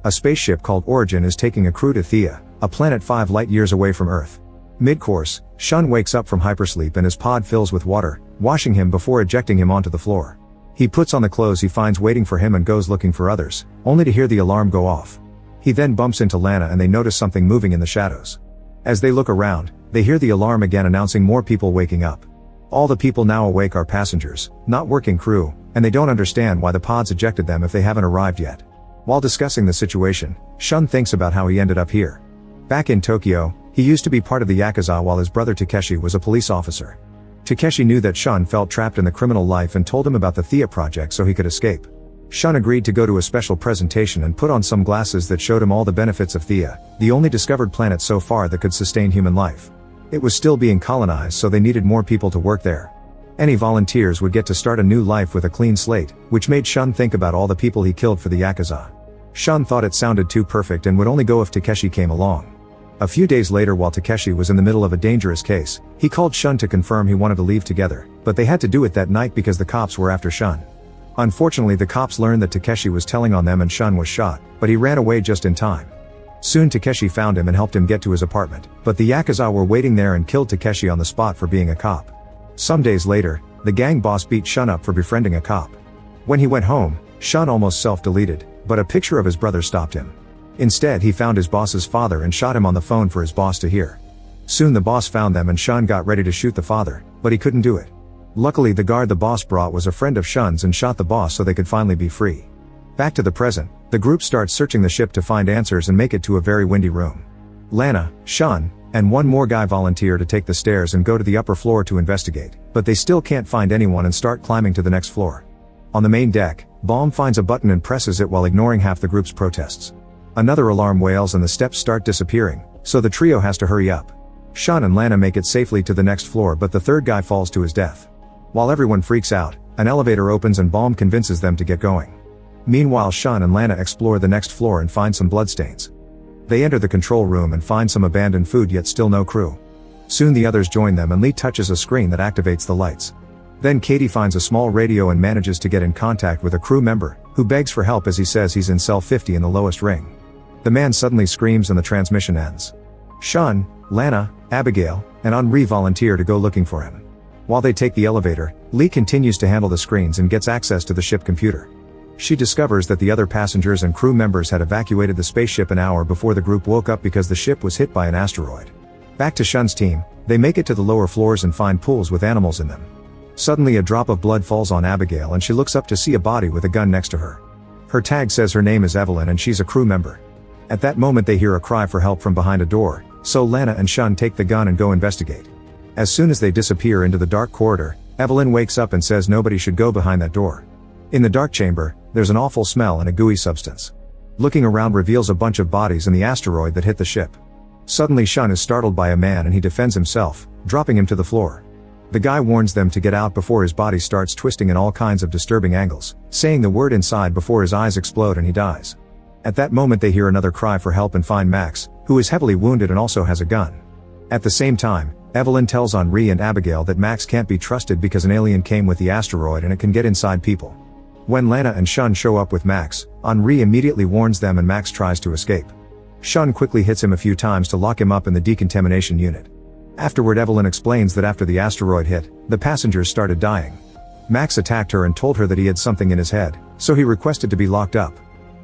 A spaceship called Origin is taking a crew to Thea, a planet 5 light-years away from Earth. Mid-course, Shun wakes up from hypersleep and his pod fills with water, washing him before ejecting him onto the floor. He puts on the clothes he finds waiting for him and goes looking for others, only to hear the alarm go off. He then bumps into Lana and they notice something moving in the shadows. As they look around, they hear the alarm again announcing more people waking up. All the people now awake are passengers, not working crew, and they don't understand why the pods ejected them if they haven't arrived yet. While discussing the situation, Shun thinks about how he ended up here. Back in Tokyo, he used to be part of the Yakuza while his brother Takeshi was a police officer. Takeshi knew that Shun felt trapped in the criminal life and told him about the Thea project so he could escape. Shun agreed to go to a special presentation and put on some glasses that showed him all the benefits of Thea, the only discovered planet so far that could sustain human life. It was still being colonized, so they needed more people to work there. Any volunteers would get to start a new life with a clean slate, which made Shun think about all the people he killed for the Yakuza. Shun thought it sounded too perfect and would only go if Takeshi came along. A few days later, while Takeshi was in the middle of a dangerous case, he called Shun to confirm he wanted to leave together, but they had to do it that night because the cops were after Shun. Unfortunately, the cops learned that Takeshi was telling on them and Shun was shot, but he ran away just in time. Soon Takeshi found him and helped him get to his apartment, but the Yakuza were waiting there and killed Takeshi on the spot for being a cop. Some days later, the gang boss beat Shun up for befriending a cop. When he went home, Shun almost self-deleted, but a picture of his brother stopped him. Instead, he found his boss's father and shot him on the phone for his boss to hear. Soon the boss found them and Shun got ready to shoot the father, but he couldn't do it. Luckily, the guard the boss brought was a friend of Shun's and shot the boss so they could finally be free. Back to the present, the group starts searching the ship to find answers and make it to a very windy room. Lana, Shun, and one more guy volunteer to take the stairs and go to the upper floor to investigate, but they still can't find anyone and start climbing to the next floor. On the main deck, Baum finds a button and presses it while ignoring half the group's protests. Another alarm wails and the steps start disappearing, so the trio has to hurry up. Shun and Lana make it safely to the next floor, but the third guy falls to his death. While everyone freaks out, an elevator opens and Baum convinces them to get going. Meanwhile, Shun and Lana explore the next floor and find some bloodstains. They enter the control room and find some abandoned food, yet still no crew. Soon the others join them and Lee touches a screen that activates the lights. Then Katie finds a small radio and manages to get in contact with a crew member, who begs for help as he says he's in cell 50 in the lowest ring. The man suddenly screams and the transmission ends. Shun, Lana, Abigail, and Henri volunteer to go looking for him. While they take the elevator, Lee continues to handle the screens and gets access to the ship computer. She discovers that the other passengers and crew members had evacuated the spaceship an hour before the group woke up because the ship was hit by an asteroid. Back to Shun's team, they make it to the lower floors and find pools with animals in them. Suddenly a drop of blood falls on Abigail and she looks up to see a body with a gun next to her. Her tag says her name is Evelyn and she's a crew member. At that moment they hear a cry for help from behind a door, so Lana and Shun take the gun and go investigate. As soon as they disappear into the dark corridor, Evelyn wakes up and says nobody should go behind that door. In the dark chamber, there's an awful smell and a gooey substance. Looking around reveals a bunch of bodies and the asteroid that hit the ship. Suddenly Shun is startled by a man and he defends himself, dropping him to the floor. The guy warns them to get out before his body starts twisting in all kinds of disturbing angles, saying the word inside before his eyes explode and he dies. At that moment they hear another cry for help and find Max, who is heavily wounded and also has a gun. At the same time, Evelyn tells Henri and Abigail that Max can't be trusted because an alien came with the asteroid and it can get inside people. When Lana and Shun show up with Max, Henri immediately warns them and Max tries to escape. Shun quickly hits him a few times to lock him up in the decontamination unit. Afterward, Evelyn explains that after the asteroid hit, the passengers started dying. Max attacked her and told her that he had something in his head, so he requested to be locked up.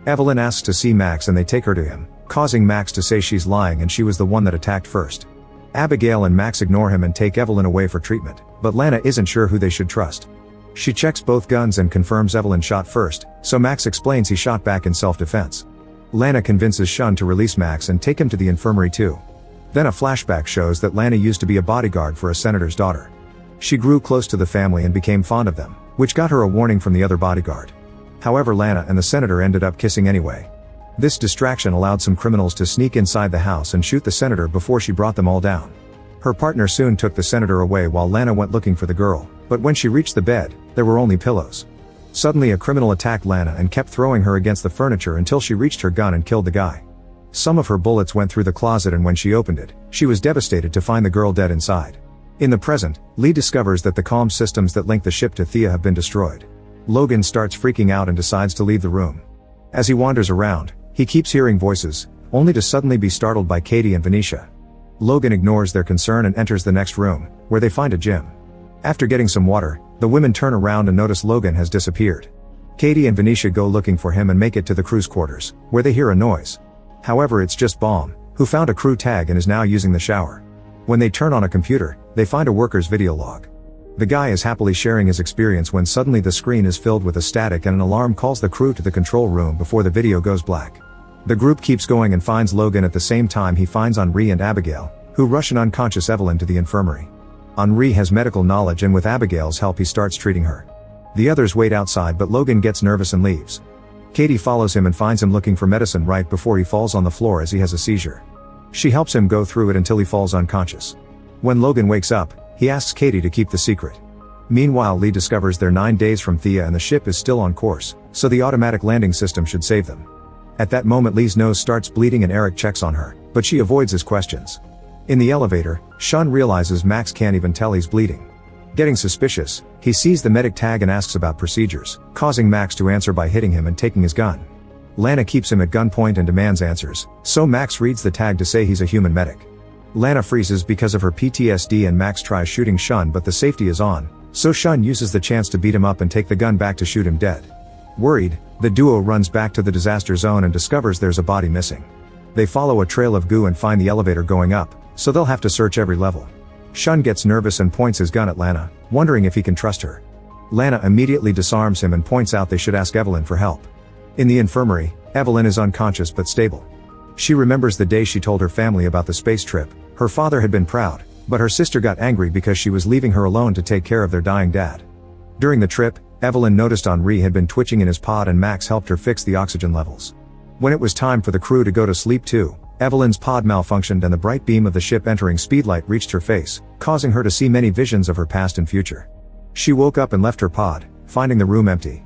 Evelyn asks to see Max and they take her to him, causing Max to say she's lying and she was the one that attacked first. Abigail and Max ignore him and take Evelyn away for treatment, but Lana isn't sure who they should trust. She checks both guns and confirms Evelyn shot first, so Max explains he shot back in self-defense. Lana convinces Shun to release Max and take him to the infirmary too. Then a flashback shows that Lana used to be a bodyguard for a senator's daughter. She grew close to the family and became fond of them, which got her a warning from the other bodyguard. However, Lana and the senator ended up kissing anyway. This distraction allowed some criminals to sneak inside the house and shoot the senator before she brought them all down. Her partner soon took the senator away while Lana went looking for the girl, but when she reached the bed, there were only pillows. Suddenly a criminal attacked Lana and kept throwing her against the furniture until she reached her gun and killed the guy. Some of her bullets went through the closet and when she opened it, she was devastated to find the girl dead inside. In the present, Lee discovers that the comm systems that link the ship to Thea have been destroyed. Logan starts freaking out and decides to leave the room. As he wanders around, He keeps hearing voices, only to suddenly be startled by Katie and Venetia. Logan ignores their concern and enters the next room, where they find a gym. After getting some water, the women turn around and notice Logan has disappeared. Katie and Venetia go looking for him and make it to the crew's quarters, where they hear a noise. However, it's just Baum, who found a crew tag and is now using the shower. When they turn on a computer, they find a worker's video log. The guy is happily sharing his experience when suddenly the screen is filled with a static and an alarm calls the crew to the control room before the video goes black. The group keeps going and finds Logan at the same time he finds Henri and Abigail, who rush an unconscious Evelyn to the infirmary. Henri has medical knowledge and with Abigail's help he starts treating her. The others wait outside but Logan gets nervous and leaves. Katie follows him and finds him looking for medicine right before he falls on the floor as he has a seizure. She helps him go through it until he falls unconscious. When Logan wakes up, he asks Katie to keep the secret. Meanwhile, Lee discovers they're 9 days from Thea and the ship is still on course, so the automatic landing system should save them. At that moment Lee's nose starts bleeding and Eric checks on her, but she avoids his questions. In the elevator, Sean realizes Max can't even tell he's bleeding. Getting suspicious, he sees the medic tag and asks about procedures, causing Max to answer by hitting him and taking his gun. Lana keeps him at gunpoint and demands answers, so Max reads the tag to say he's a human medic. Lana freezes because of her PTSD and Max tries shooting Sean but the safety is on, so Sean uses the chance to beat him up and take the gun back to shoot him dead. Worried, the duo runs back to the disaster zone and discovers there's a body missing. They follow a trail of goo and find the elevator going up, so they'll have to search every level. Sean gets nervous and points his gun at Lana, wondering if he can trust her. Lana immediately disarms him and points out they should ask Evelyn for help. In the infirmary, Evelyn is unconscious but stable. She remembers the day she told her family about the space trip. Her father had been proud, but her sister got angry because she was leaving her alone to take care of their dying dad. During the trip, Evelyn noticed Henri had been twitching in his pod and Max helped her fix the oxygen levels. When it was time for the crew to go to sleep too, Evelyn's pod malfunctioned and the bright beam of the ship entering speedlight reached her face, causing her to see many visions of her past and future. She woke up and left her pod, finding the room empty.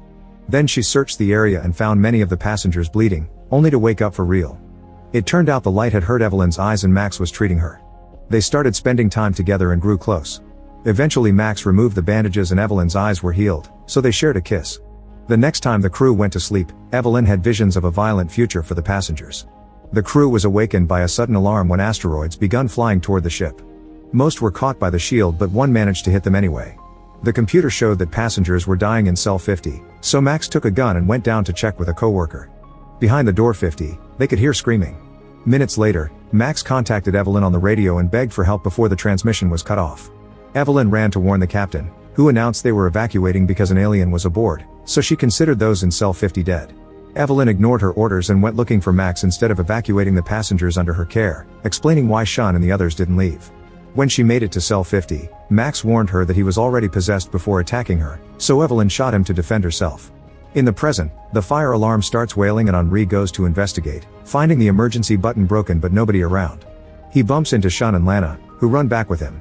Then she searched the area and found many of the passengers bleeding, only to wake up for real. It turned out the light had hurt Evelyn's eyes and Max was treating her. They started spending time together and grew close. Eventually Max removed the bandages and Evelyn's eyes were healed, so they shared a kiss. The next time the crew went to sleep, Evelyn had visions of a violent future for the passengers. The crew was awakened by a sudden alarm when asteroids begun flying toward the ship. Most were caught by the shield but one managed to hit them anyway. The computer showed that passengers were dying in cell 50, so Max took a gun and went down to check with a coworker. Behind the door 50, they could hear screaming. Minutes later, Max contacted Evelyn on the radio and begged for help before the transmission was cut off. Evelyn ran to warn the captain, who announced they were evacuating because an alien was aboard, so she considered those in cell 50 dead. Evelyn ignored her orders and went looking for Max instead of evacuating the passengers under her care, explaining why Sean and the others didn't leave. When she made it to cell 50, Max warned her that he was already possessed before attacking her, so Evelyn shot him to defend herself. In the present, the fire alarm starts wailing and Henri goes to investigate, finding the emergency button broken but nobody around. He bumps into Sean and Lana, who run back with him.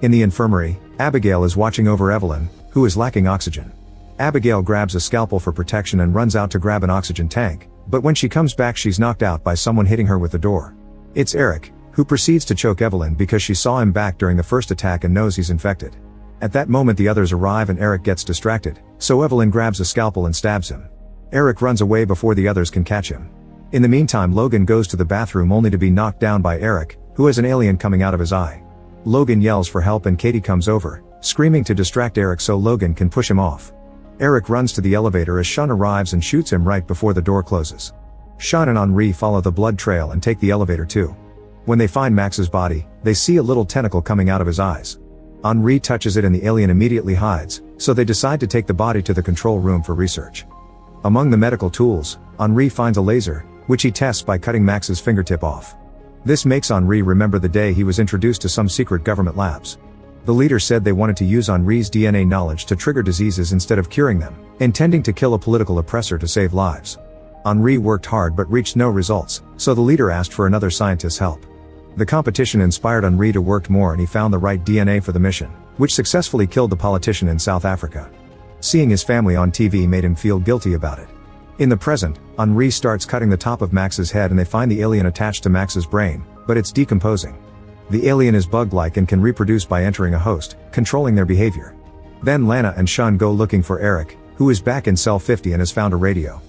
In the infirmary, Abigail is watching over Evelyn, who is lacking oxygen. Abigail grabs a scalpel for protection and runs out to grab an oxygen tank, but when she comes back she's knocked out by someone hitting her with the door. It's Eric, who proceeds to choke Evelyn because she saw him back during the first attack and knows he's infected. At that moment the others arrive and Eric gets distracted, so Evelyn grabs a scalpel and stabs him. Eric runs away before the others can catch him. In the meantime Logan goes to the bathroom only to be knocked down by Eric, who has an alien coming out of his eye. Logan yells for help and Katie comes over, screaming to distract Eric so Logan can push him off. Eric runs to the elevator as Sean arrives and shoots him right before the door closes. Sean and Henri follow the blood trail and take the elevator too. When they find Max's body, they see a little tentacle coming out of his eyes. Henri touches it and the alien immediately hides, so they decide to take the body to the control room for research. Among the medical tools, Henri finds a laser, which he tests by cutting Max's fingertip off. This makes Henri remember the day he was introduced to some secret government labs. The leader said they wanted to use Henri's DNA knowledge to trigger diseases instead of curing them, intending to kill a political oppressor to save lives. Henri worked hard but reached no results, so the leader asked for another scientist's help. The competition inspired Henri to work more and he found the right DNA for the mission, which successfully killed the politician in South Africa. Seeing his family on TV made him feel guilty about it. In the present, Henri starts cutting the top of Max's head and they find the alien attached to Max's brain, but it's decomposing. The alien is bug-like and can reproduce by entering a host, controlling their behavior. Then Lana and Sean go looking for Eric, who is back in cell 50 and has found a radio.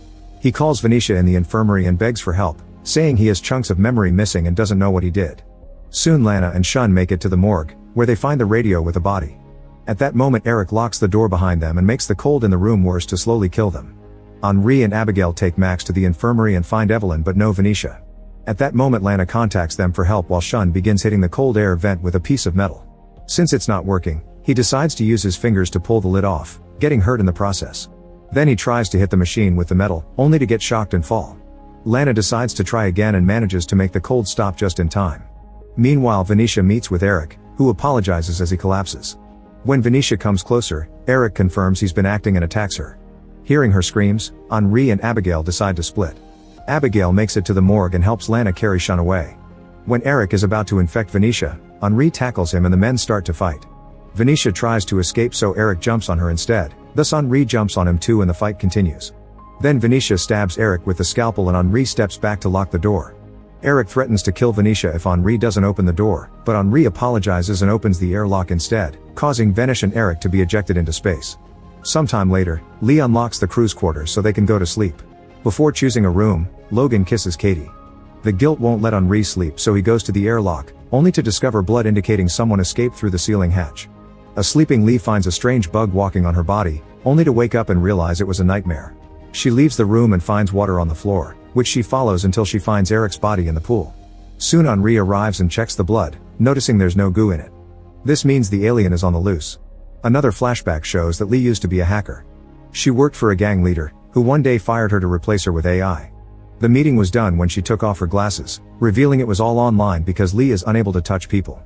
He calls Venetia in the infirmary and begs for help, saying he has chunks of memory missing and doesn't know what he did. Soon Lana and Shun make it to the morgue, where they find the radio with a body. At that moment Eric locks the door behind them and makes the cold in the room worse to slowly kill them. Henri and Abigail take Max to the infirmary and find Evelyn but no Venetia. At that moment Lana contacts them for help while Shun begins hitting the cold air vent with a piece of metal. Since it's not working, he decides to use his fingers to pull the lid off, getting hurt in the process. Then he tries to hit the machine with the metal, only to get shocked and fall. Lana decides to try again and manages to make the cold stop just in time. Meanwhile Venetia meets with Eric, who apologizes as he collapses. When Venetia comes closer, Eric confirms he's been acting and attacks her. Hearing her screams, Henri and Abigail decide to split. Abigail makes it to the morgue and helps Lana carry Shun away. When Eric is about to infect Venetia, Henri tackles him and the men start to fight. Venetia tries to escape so Eric jumps on her instead, thus Henri jumps on him too and the fight continues. Then Venetia stabs Eric with the scalpel and Henri steps back to lock the door. Eric threatens to kill Venetia if Henri doesn't open the door, but Henri apologizes and opens the airlock instead, causing Venetia and Eric to be ejected into space. Sometime later, Lee unlocks the crew's quarters so they can go to sleep. Before choosing a room, Logan kisses Katie. The guilt won't let Henri sleep so he goes to the airlock, only to discover blood indicating someone escaped through the ceiling hatch. A sleeping Lee finds a strange bug walking on her body, only to wake up and realize it was a nightmare. She leaves the room and finds water on the floor, which she follows until she finds Eric's body in the pool. Soon Henri arrives and checks the blood, noticing there's no goo in it. This means the alien is on the loose. Another flashback shows that Lee used to be a hacker. She worked for a gang leader, who one day fired her to replace her with AI. The meeting was done when she took off her glasses, revealing it was all online because Lee is unable to touch people.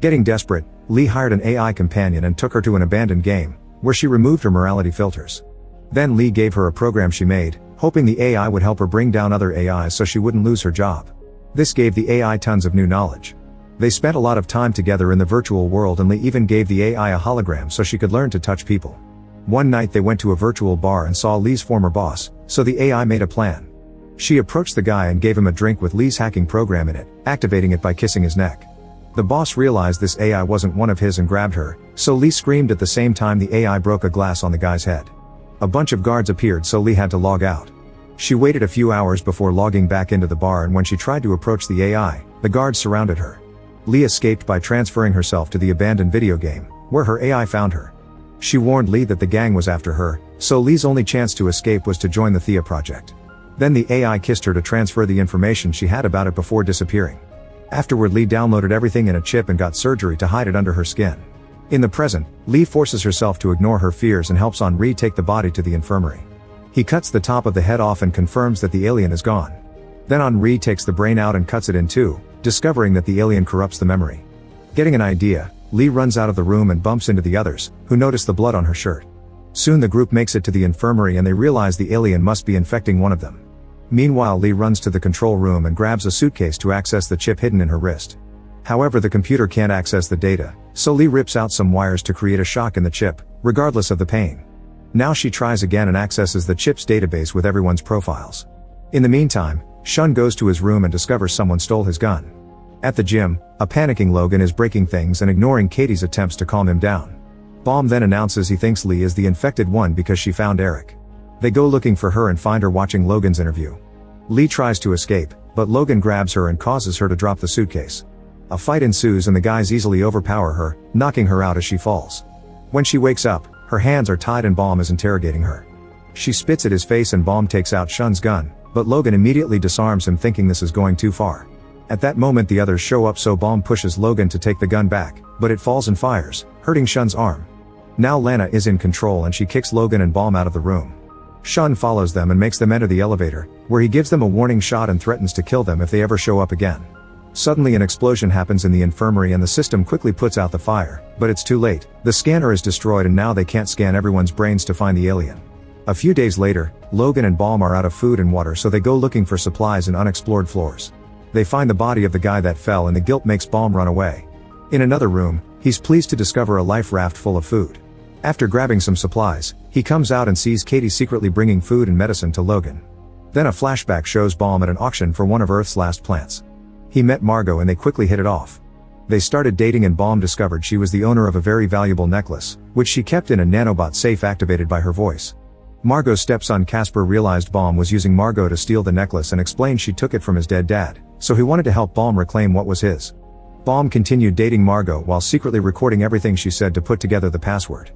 Getting desperate, Lee hired an AI companion and took her to an abandoned game, where she removed her morality filters. Then Lee gave her a program she made, hoping the AI would help her bring down other AIs so she wouldn't lose her job. This gave the AI tons of new knowledge. They spent a lot of time together in the virtual world and Lee even gave the AI a hologram so she could learn to touch people. One night they went to a virtual bar and saw Lee's former boss, so the AI made a plan. She approached the guy and gave him a drink with Lee's hacking program in it, activating it by kissing his neck. The boss realized this AI wasn't one of his and grabbed her, so Lee screamed at the same time the AI broke a glass on the guy's head. A bunch of guards appeared so Lee had to log out. She waited a few hours before logging back into the bar and when she tried to approach the AI, the guards surrounded her. Lee escaped by transferring herself to the abandoned video game, where her AI found her. She warned Lee that the gang was after her, so Lee's only chance to escape was to join the Thea project. Then the AI kissed her to transfer the information she had about it before disappearing. Afterward Lee downloaded everything in a chip and got surgery to hide it under her skin. In the present, Lee forces herself to ignore her fears and helps Henri take the body to the infirmary. He cuts the top of the head off and confirms that the alien is gone. Then Henri takes the brain out and cuts it in two, discovering that the alien corrupts the memory. Getting an idea, Lee runs out of the room and bumps into the others, who notice the blood on her shirt. Soon the group makes it to the infirmary and they realize the alien must be infecting one of them. Meanwhile Lee runs to the control room and grabs a suitcase to access the chip hidden in her wrist. However, the computer can't access the data, so Lee rips out some wires to create a shock in the chip, regardless of the pain. Now she tries again and accesses the chip's database with everyone's profiles. In the meantime, Shun goes to his room and discovers someone stole his gun. At the gym, a panicking Logan is breaking things and ignoring Katie's attempts to calm him down. Baum then announces he thinks Lee is the infected one because she found Eric. They go looking for her and find her watching Logan's interview. Lee tries to escape, but Logan grabs her and causes her to drop the suitcase. A fight ensues and the guys easily overpower her, knocking her out as she falls. When she wakes up, her hands are tied and Baum is interrogating her. She spits at his face and Baum takes out Shun's gun, but Logan immediately disarms him thinking this is going too far. At that moment the others show up so Baum pushes Logan to take the gun back, but it falls and fires, hurting Shun's arm. Now Lana is in control and she kicks Logan and Baum out of the room. Shun follows them and makes them enter the elevator, where he gives them a warning shot and threatens to kill them if they ever show up again. Suddenly an explosion happens in the infirmary and the system quickly puts out the fire, but it's too late. The scanner is destroyed and now they can't scan everyone's brains to find the alien. A few days later, Logan and Baum are out of food and water so they go looking for supplies in unexplored floors. They find the body of the guy that fell and the guilt makes Baum run away. In another room, he's pleased to discover a life raft full of food. After grabbing some supplies, he comes out and sees Katie secretly bringing food and medicine to Logan. Then a flashback shows Baum at an auction for one of Earth's last plants. He met Margot and they quickly hit it off. They started dating and Baum discovered she was the owner of a very valuable necklace, which she kept in a nanobot safe activated by her voice. Margot's stepson Casper realized Baum was using Margot to steal the necklace and explained she took it from his dead dad, so he wanted to help Baum reclaim what was his. Baum continued dating Margot while secretly recording everything she said to put together the password.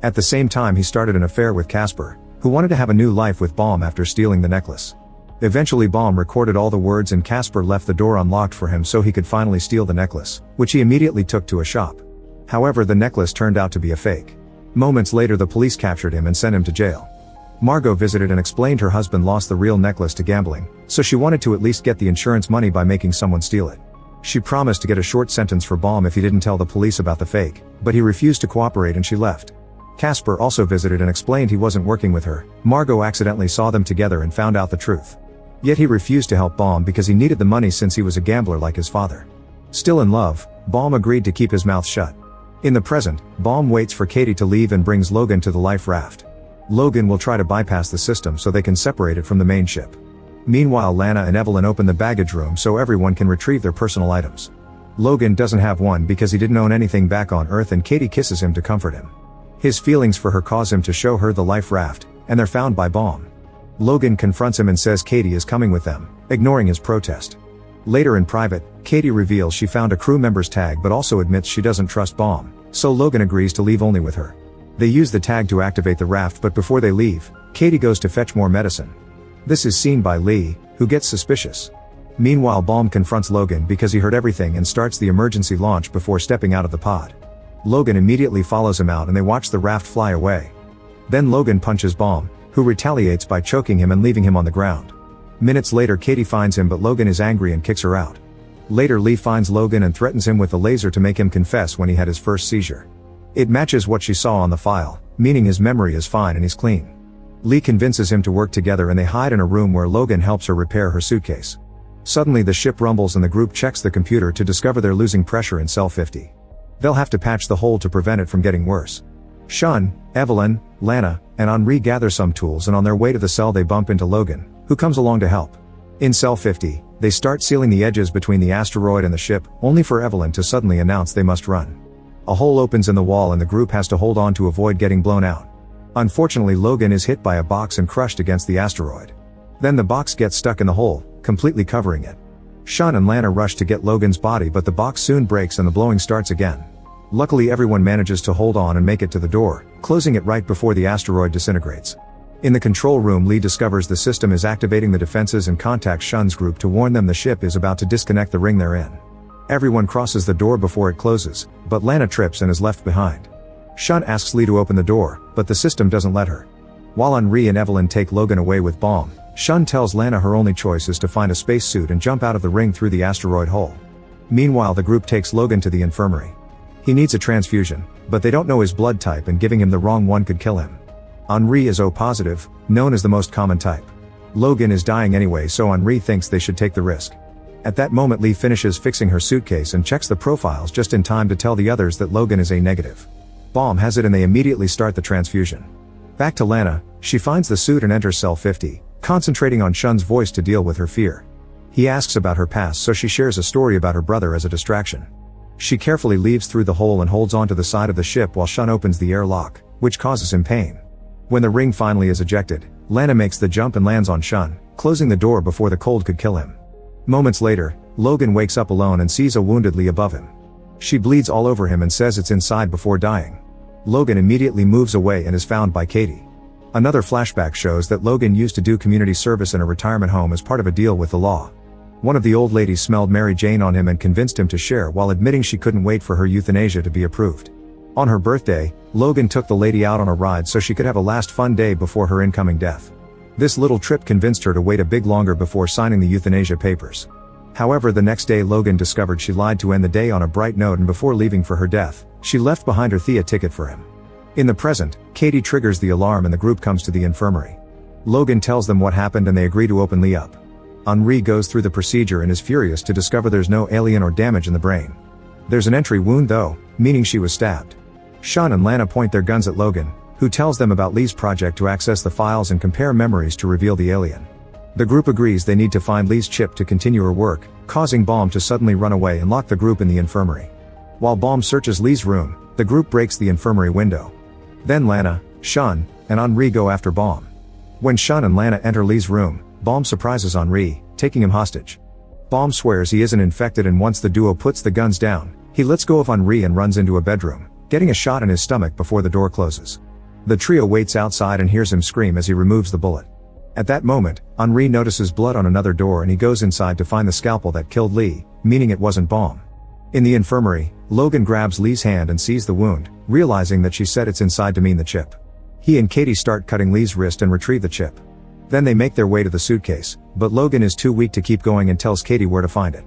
At the same time he started an affair with Casper, who wanted to have a new life with Baum after stealing the necklace. Eventually Baum recorded all the words and Casper left the door unlocked for him so he could finally steal the necklace, which he immediately took to a shop. However, the necklace turned out to be a fake. Moments later the police captured him and sent him to jail. Margot visited and explained her husband lost the real necklace to gambling, so she wanted to at least get the insurance money by making someone steal it. She promised to get a short sentence for Baum if he didn't tell the police about the fake, but he refused to cooperate and she left. Casper also visited and explained he wasn't working with her. Margot accidentally saw them together and found out the truth. Yet he refused to help Baum because he needed the money since he was a gambler like his father. Still in love, Baum agreed to keep his mouth shut. In the present, Baum waits for Katie to leave and brings Logan to the life raft. Logan will try to bypass the system so they can separate it from the main ship. Meanwhile, Lana and Evelyn open the baggage room so everyone can retrieve their personal items. Logan doesn't have one because he didn't own anything back on Earth and Katie kisses him to comfort him. His feelings for her cause him to show her the life raft, and they're found by Baum. Logan confronts him and says Katie is coming with them, ignoring his protest. Later in private, Katie reveals she found a crew member's tag but also admits she doesn't trust Baum, so Logan agrees to leave only with her. They use the tag to activate the raft, but before they leave, Katie goes to fetch more medicine. This is seen by Lee, who gets suspicious. Meanwhile, Baum confronts Logan because he heard everything and starts the emergency launch before stepping out of the pod. Logan immediately follows him out and they watch the raft fly away. Then Logan punches Baum, who retaliates by choking him and leaving him on the ground. Minutes later Katie finds him but Logan is angry and kicks her out. Later Lee finds Logan and threatens him with a laser to make him confess when he had his first seizure. It matches what she saw on the file, meaning his memory is fine and he's clean. Lee convinces him to work together and they hide in a room where Logan helps her repair her suitcase. Suddenly the ship rumbles and the group checks the computer to discover they're losing pressure in cell 50. They'll have to patch the hole to prevent it from getting worse. Shun, Evelyn, Lana, and Henri gather some tools and on their way to the cell they bump into Logan, who comes along to help. In cell 50, they start sealing the edges between the asteroid and the ship, only for Evelyn to suddenly announce they must run. A hole opens in the wall and the group has to hold on to avoid getting blown out. Unfortunately, Logan is hit by a box and crushed against the asteroid. Then the box gets stuck in the hole, completely covering it. Shun and Lana rush to get Logan's body but the box soon breaks and the blowing starts again. Luckily everyone manages to hold on and make it to the door, closing it right before the asteroid disintegrates. In the control room, Lee discovers the system is activating the defenses and contacts Shun's group to warn them the ship is about to disconnect the ring they're in. Everyone crosses the door before it closes, but Lana trips and is left behind. Shun asks Lee to open the door, but the system doesn't let her. While Henri and Evelyn take Logan away with Baum, Shun tells Lana her only choice is to find a spacesuit and jump out of the ring through the asteroid hole. Meanwhile, the group takes Logan to the infirmary. He needs a transfusion, but they don't know his blood type and giving him the wrong one could kill him. Henri is O positive, known as the most common type. Logan is dying anyway, so Henri thinks they should take the risk. At that moment Lee finishes fixing her suitcase and checks the profiles just in time to tell the others that Logan is A negative. Baum has it and they immediately start the transfusion. Back to Lana, she finds the suit and enters cell 50, concentrating on Shun's voice to deal with her fear. He asks about her past so she shares a story about her brother as a distraction. She carefully leaves through the hole and holds onto the side of the ship while Shun opens the airlock, which causes him pain. When the ring finally is ejected, Lana makes the jump and lands on Shun, closing the door before the cold could kill him. Moments later, Logan wakes up alone and sees a wounded Lee above him. She bleeds all over him and says it's inside before dying. Logan immediately moves away and is found by Katie. Another flashback shows that Logan used to do community service in a retirement home as part of a deal with the law. One of the old ladies smelled Mary Jane on him and convinced him to share while admitting she couldn't wait for her euthanasia to be approved. On her birthday, Logan took the lady out on a ride so she could have a last fun day before her incoming death. This little trip convinced her to wait a bit longer before signing the euthanasia papers. However, the next day Logan discovered she lied to end the day on a bright note and before leaving for her death, she left behind her Thea ticket for him. In the present, Katie triggers the alarm and the group comes to the infirmary. Logan tells them what happened and they agree to open Lee up. Henri goes through the procedure and is furious to discover there's no alien or damage in the brain. There's an entry wound though, meaning she was stabbed. Shun and Lana point their guns at Logan, who tells them about Lee's project to access the files and compare memories to reveal the alien. The group agrees they need to find Lee's chip to continue her work, causing Baum to suddenly run away and lock the group in the infirmary. While Baum searches Lee's room, the group breaks the infirmary window. Then Lana, Shun, and Henri go after Baum. When Shun and Lana enter Lee's room, Baum surprises Henri, taking him hostage. Baum swears he isn't infected, and once the duo puts the guns down, he lets go of Henri and runs into a bedroom, getting a shot in his stomach before the door closes. The trio waits outside and hears him scream as he removes the bullet. At that moment, Henri notices blood on another door and he goes inside to find the scalpel that killed Lee, meaning it wasn't Baum. In the infirmary, Logan grabs Lee's hand and sees the wound, realizing that she said it's inside to mean the chip. He and Katie start cutting Lee's wrist and retrieve the chip. Then they make their way to the suitcase, but Logan is too weak to keep going and tells Katie where to find it.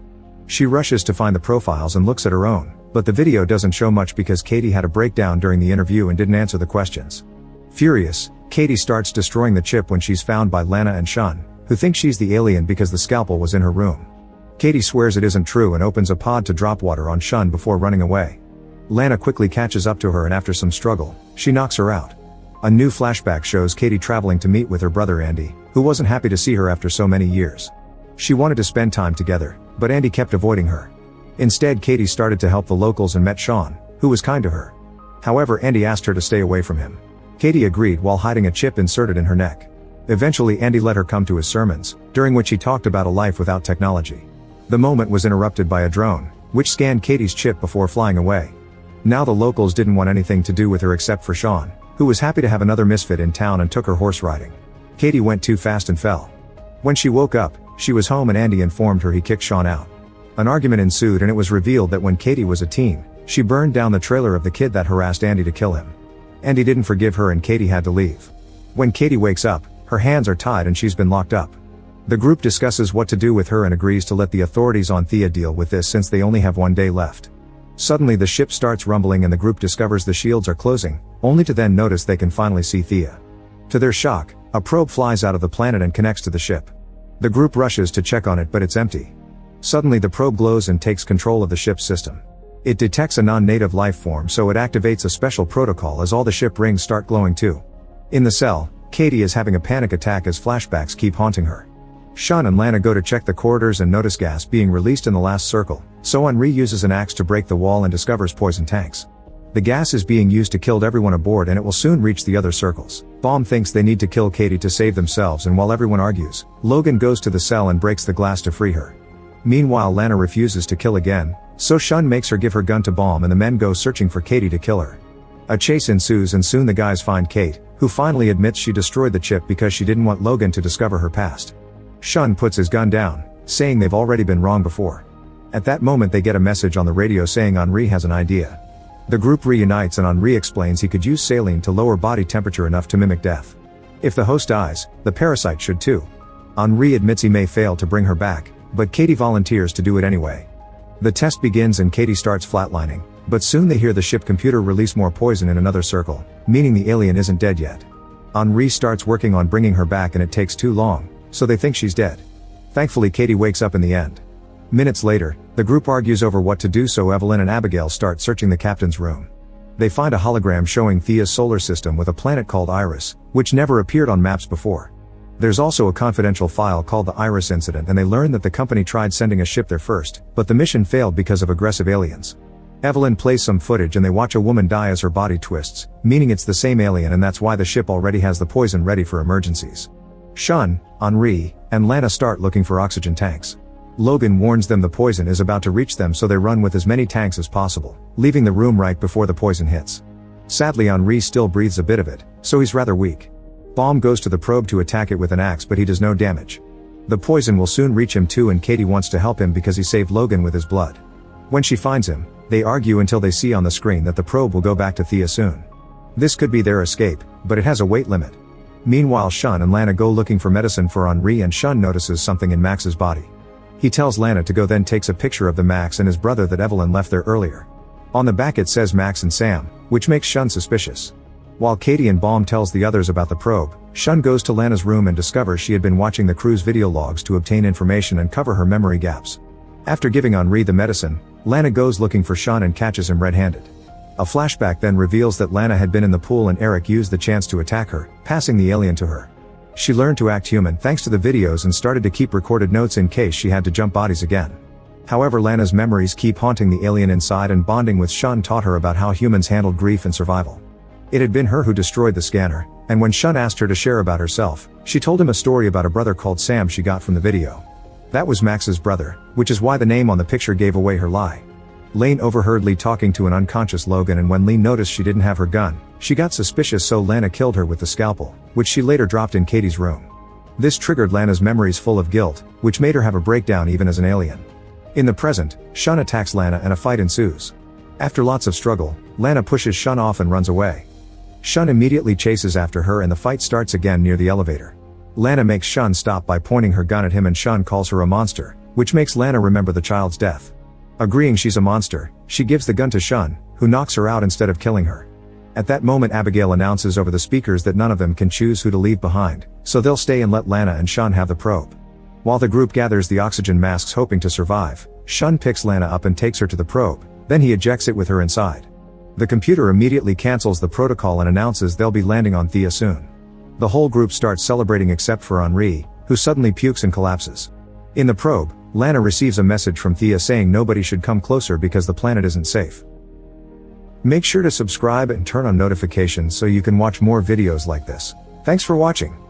She rushes to find the profiles and looks at her own, but the video doesn't show much because Katie had a breakdown during the interview and didn't answer the questions. Furious, Katie starts destroying the chip when she's found by Lana and Shun, who think she's the alien because the scalpel was in her room. Katie swears it isn't true and opens a pod to drop water on Shun before running away. Lana quickly catches up to her and after some struggle, she knocks her out. A new flashback shows Katie traveling to meet with her brother Andy, who wasn't happy to see her after so many years. She wanted to spend time together, but Andy kept avoiding her. Instead, Katie started to help the locals and met Sean, who was kind to her. However, Andy asked her to stay away from him. Katie agreed while hiding a chip inserted in her neck. Eventually, Andy let her come to his sermons, during which he talked about a life without technology. The moment was interrupted by a drone, which scanned Katie's chip before flying away. Now the locals didn't want anything to do with her except for Sean, who was happy to have another misfit in town and took her horse riding. Katie went too fast and fell. When she woke up, she was home and Andy informed her he kicked Sean out. An argument ensued and it was revealed that when Katie was a teen, she burned down the trailer of the kid that harassed Andy to kill him. Andy didn't forgive her and Katie had to leave. When Katie wakes up, her hands are tied and she's been locked up. The group discusses what to do with her and agrees to let the authorities on Thea deal with this since they only have one day left. Suddenly the ship starts rumbling and the group discovers the shields are closing, only to then notice they can finally see Thea. To their shock, a probe flies out of the planet and connects to the ship. The group rushes to check on it but it's empty. Suddenly the probe glows and takes control of the ship's system. It detects a non-native life form so it activates a special protocol as all the ship rings start glowing too. In the cell, Katie is having a panic attack as flashbacks keep haunting her. Shun and Lana go to check the corridors and notice gas being released in the last circle, so Henri uses an axe to break the wall and discovers poison tanks. The gas is being used to kill everyone aboard and it will soon reach the other circles. Baum thinks they need to kill Katie to save themselves and while everyone argues, Logan goes to the cell and breaks the glass to free her. Meanwhile Lana refuses to kill again, so Shun makes her give her gun to Baum and the men go searching for Katie to kill her. A chase ensues and soon the guys find Kate, who finally admits she destroyed the chip because she didn't want Logan to discover her past. Shun puts his gun down, saying they've already been wrong before. At that moment they get a message on the radio saying Henri has an idea. The group reunites and Henri explains he could use saline to lower body temperature enough to mimic death. If the host dies, the parasite should too. Henri admits he may fail to bring her back, but Katie volunteers to do it anyway. The test begins and Katie starts flatlining, but soon they hear the ship computer release more poison in another circle, meaning the alien isn't dead yet. Henri starts working on bringing her back and it takes too long, so they think she's dead. Thankfully Katie wakes up in the end. Minutes later, the group argues over what to do so Evelyn and Abigail start searching the captain's room. They find a hologram showing Thea's solar system with a planet called Iris, which never appeared on maps before. There's also a confidential file called the Iris Incident and they learn that the company tried sending a ship there first, but the mission failed because of aggressive aliens. Evelyn plays some footage and they watch a woman die as her body twists, meaning it's the same alien and that's why the ship already has the poison ready for emergencies. Shun, Henri, and Lana start looking for oxygen tanks. Logan warns them the poison is about to reach them so they run with as many tanks as possible, leaving the room right before the poison hits. Sadly Henri still breathes a bit of it, so he's rather weak. Baum goes to the probe to attack it with an axe but he does no damage. The poison will soon reach him too and Katie wants to help him because he saved Logan with his blood. When she finds him, they argue until they see on the screen that the probe will go back to Thea soon. This could be their escape, but it has a weight limit. Meanwhile Shun and Lana go looking for medicine for Henri and Shun notices something in Max's body. He tells Lana to go then takes a picture of the Max and his brother that Evelyn left there earlier. On the back it says Max and Sam, which makes Shun suspicious. While Katie and Baum tells the others about the probe, Shun goes to Lana's room and discovers she had been watching the crew's video logs to obtain information and cover her memory gaps. After giving Henri the medicine, Lana goes looking for Shun and catches him red-handed. A flashback then reveals that Lana had been in the pool and Eric used the chance to attack her, passing the alien to her. She learned to act human thanks to the videos and started to keep recorded notes in case she had to jump bodies again. However, Lana's memories keep haunting the alien inside and bonding with Shun taught her about how humans handled grief and survival. It had been her who destroyed the scanner, and when Shun asked her to share about herself, she told him a story about a brother called Sam she got from the video. That was Max's brother, which is why the name on the picture gave away her lie. Lane overheard Lee talking to an unconscious Logan, and when Lee noticed she didn't have her gun, she got suspicious, so Lana killed her with the scalpel, which she later dropped in Katie's room. This triggered Lana's memories full of guilt, which made her have a breakdown even as an alien. In the present, Shun attacks Lana and a fight ensues. After lots of struggle, Lana pushes Shun off and runs away. Shun immediately chases after her and the fight starts again near the elevator. Lana makes Shun stop by pointing her gun at him, and Shun calls her a monster, which makes Lana remember the child's death. Agreeing she's a monster, she gives the gun to Shun, who knocks her out instead of killing her. At that moment, Abigail announces over the speakers that none of them can choose who to leave behind, so they'll stay and let Lana and Shun have the probe. While the group gathers the oxygen masks hoping to survive, Shun picks Lana up and takes her to the probe, then he ejects it with her inside. The computer immediately cancels the protocol and announces they'll be landing on Thea soon. The whole group starts celebrating except for Henri, who suddenly pukes and collapses. In the probe, Lana receives a message from Thea saying nobody should come closer because the planet isn't safe. Make sure to subscribe and turn on notifications so you can watch more videos like this. Thanks for watching.